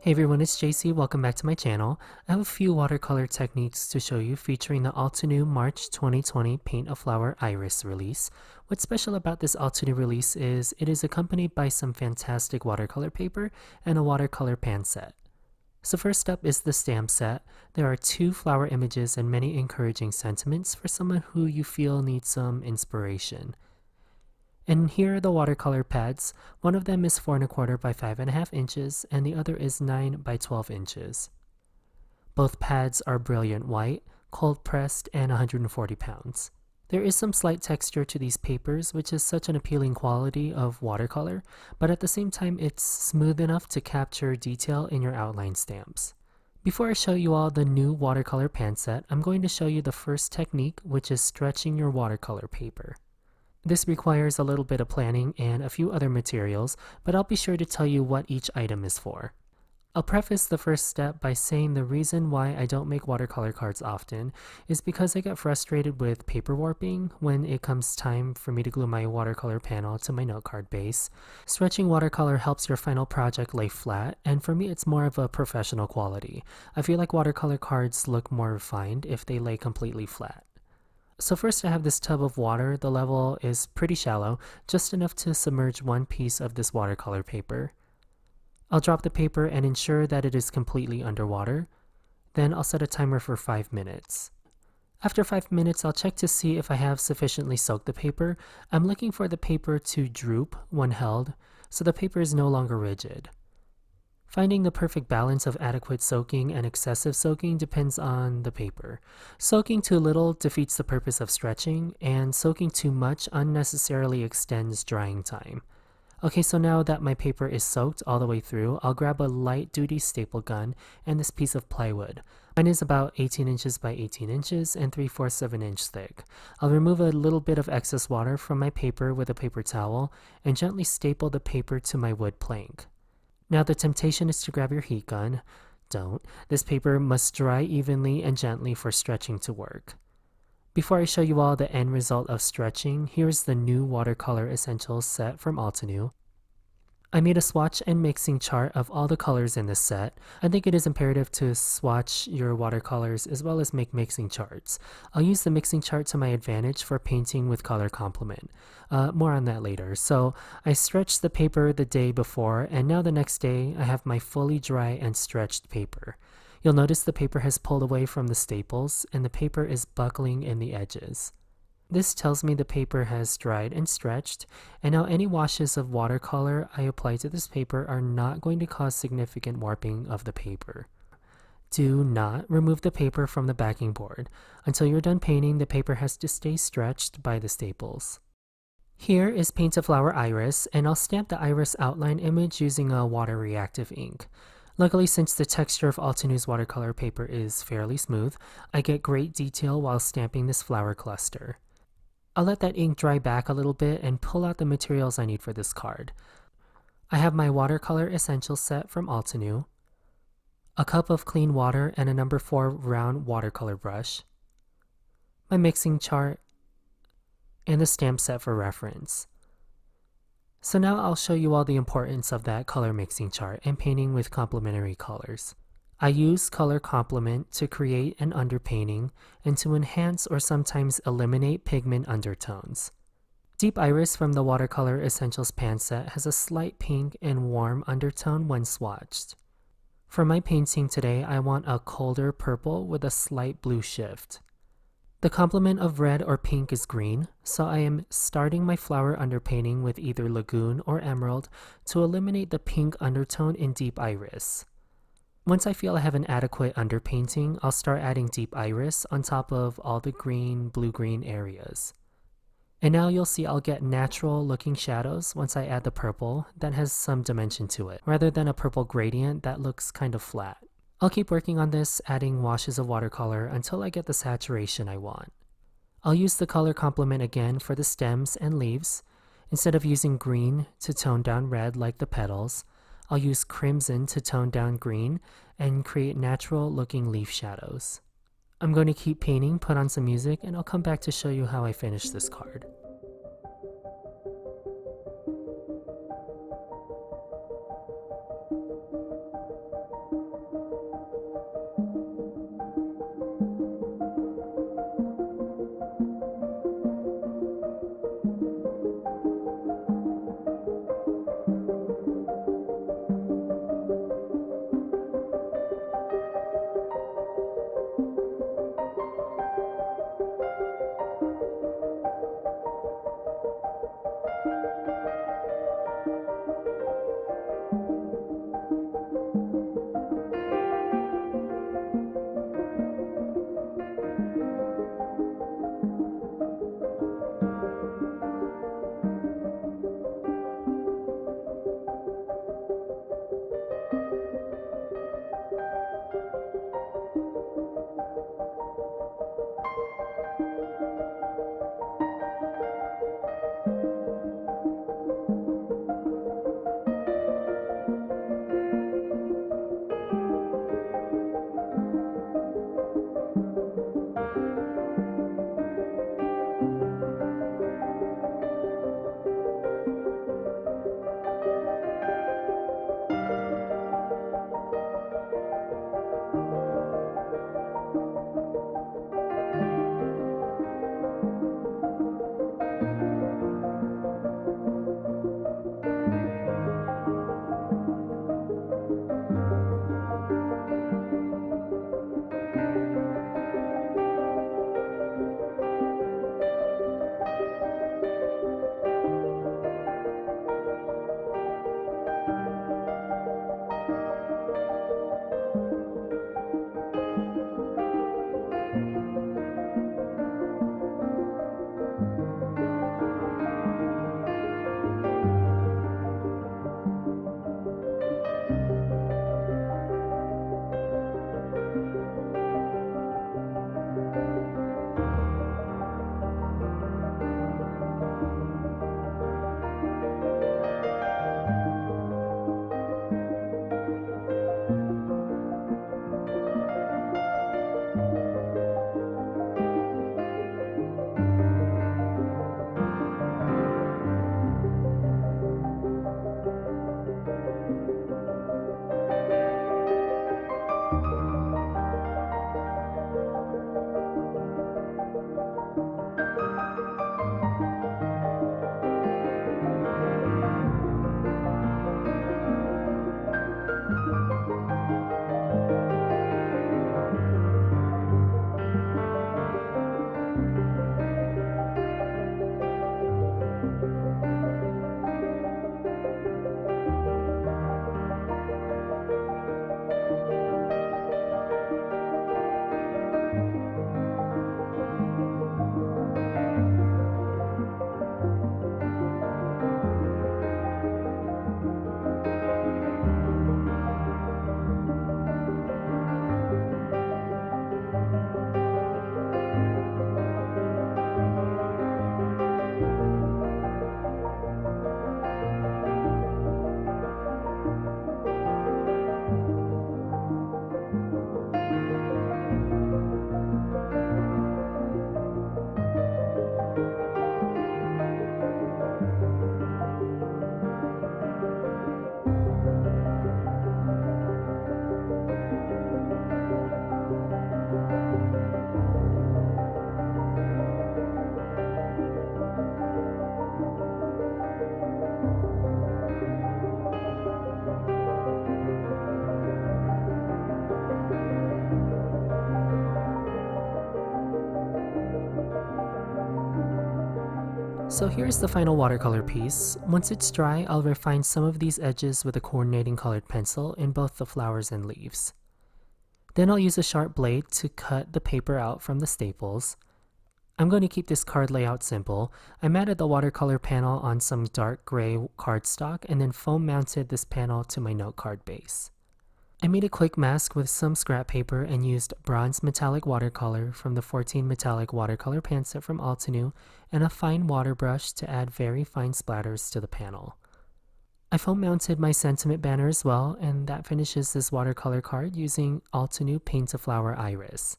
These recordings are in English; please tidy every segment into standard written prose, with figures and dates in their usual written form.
Hey everyone, it's JC. Welcome back to my channel. I have a few watercolor techniques to show you featuring the Altenew March 2020 Paint a Flower Iris release. What's special about this Altenew release is it is accompanied by some fantastic watercolor paper and a watercolor pan set. So first up is the stamp set. There are 2 flower images and many encouraging sentiments for someone who you feel needs some inspiration. And here are the watercolor pads. One of them is 4¼ by 5½ inches and the other is 9 by 12 inches. Both pads are brilliant white, cold pressed, and 140 pounds. There is some slight texture to these papers, which is such an appealing quality of watercolor, but at the same time it's smooth enough to capture detail in your outline stamps. Before I show you all the new watercolor pan set, I'm going to show you the first technique, which is stretching your watercolor paper. This requires a little bit of planning and a few other materials, but I'll be sure to tell you what each item is for. I'll preface the first step by saying the reason why I don't make watercolor cards often is because I get frustrated with paper warping when it comes time for me to glue my watercolor panel to my note card base. Stretching watercolor helps your final project lay flat, and for me it's more of a professional quality. I feel like watercolor cards look more refined if they lay completely flat. So first I have this tub of water. The level is pretty shallow, just enough to submerge one piece of this watercolor paper. I'll drop the paper and ensure that it is completely underwater. Then I'll set a timer for 5 minutes. After 5 minutes, I'll check to see if I have sufficiently soaked the paper. I'm looking for the paper to droop when held, so the paper is no longer rigid. Finding the perfect balance of adequate soaking and excessive soaking depends on the paper. Soaking too little defeats the purpose of stretching, and soaking too much unnecessarily extends drying time. Okay, so now that my paper is soaked all the way through, I'll grab a light-duty staple gun and this piece of plywood. Mine is about 18 inches by 18 inches and 3/4 of an inch thick. I'll remove a little bit of excess water from my paper with a paper towel and gently staple the paper to my wood plank. Now the temptation is to grab your heat gun. Don't. This paper must dry evenly and gently for stretching to work. Before I show you all the end result of stretching, here's the new watercolor essentials set from Altenew. I made a swatch and mixing chart of all the colors in this set. I think it is imperative to swatch your watercolors as well as make mixing charts. I'll use the mixing chart to my advantage for painting with color complement. More on that later. So I stretched the paper the day before, and now the next day I have my fully dry and stretched paper. You'll notice the paper has pulled away from the staples and the paper is buckling in the edges. This tells me the paper has dried and stretched, and now any washes of watercolor I apply to this paper are not going to cause significant warping of the paper. Do not remove the paper from the backing board. Until you're done painting, the paper has to stay stretched by the staples. Here is Paint a Flower Iris, and I'll stamp the iris outline image using a water reactive ink. Luckily, since the texture of Altenew's watercolor paper is fairly smooth, I get great detail while stamping this flower cluster. I'll let that ink dry back a little bit and pull out the materials I need for this card. I have my watercolor essentials set from Altenew, a cup of clean water and a number 4 round watercolor brush, my mixing chart, and the stamp set for reference. So now I'll show you all the importance of that color mixing chart and painting with complementary colors. I use color complement to create an underpainting and to enhance or sometimes eliminate pigment undertones. Deep Iris from the Watercolor Essentials pan set has a slight pink and warm undertone when swatched. For my painting today, I want a colder purple with a slight blue shift. The complement of red or pink is green, so I am starting my flower underpainting with either Lagoon or Emerald to eliminate the pink undertone in Deep Iris. Once I feel I have an adequate underpainting, I'll start adding Deep Iris on top of all the green, blue-green areas. And now you'll see I'll get natural looking shadows once I add the purple that has some dimension to it, rather than a purple gradient that looks kind of flat. I'll keep working on this, adding washes of watercolor until I get the saturation I want. I'll use the color complement again for the stems and leaves. Instead of using green to tone down red like the petals, I'll use crimson to tone down green and create natural looking leaf shadows. I'm going to keep painting, put on some music, and I'll come back to show you how I finish this card. So here's the final watercolor piece. Once it's dry, I'll refine some of these edges with a coordinating colored pencil in both the flowers and leaves. Then I'll use a sharp blade to cut the paper out from the staples. I'm going to keep this card layout simple. I matted the watercolor panel on some dark gray cardstock and then foam mounted this panel to my note card base. I made a quick mask with some scrap paper and used bronze metallic watercolor from the 14 metallic watercolor pan set from Altenew and a fine water brush to add very fine splatters to the panel. I foam mounted my sentiment banner as well, and that finishes this watercolor card using Altenew Paint a Flower Iris.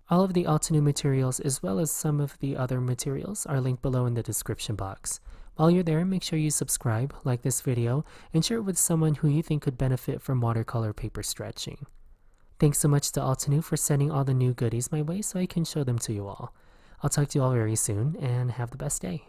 All of the Altenew materials as well as some of the other materials are linked below in the description box. While you're there, make sure you subscribe, like this video, and share it with someone who you think could benefit from watercolor paper stretching. Thanks so much to Altenew for sending all the new goodies my way so I can show them to you all. I'll talk to you all very soon, and have the best day.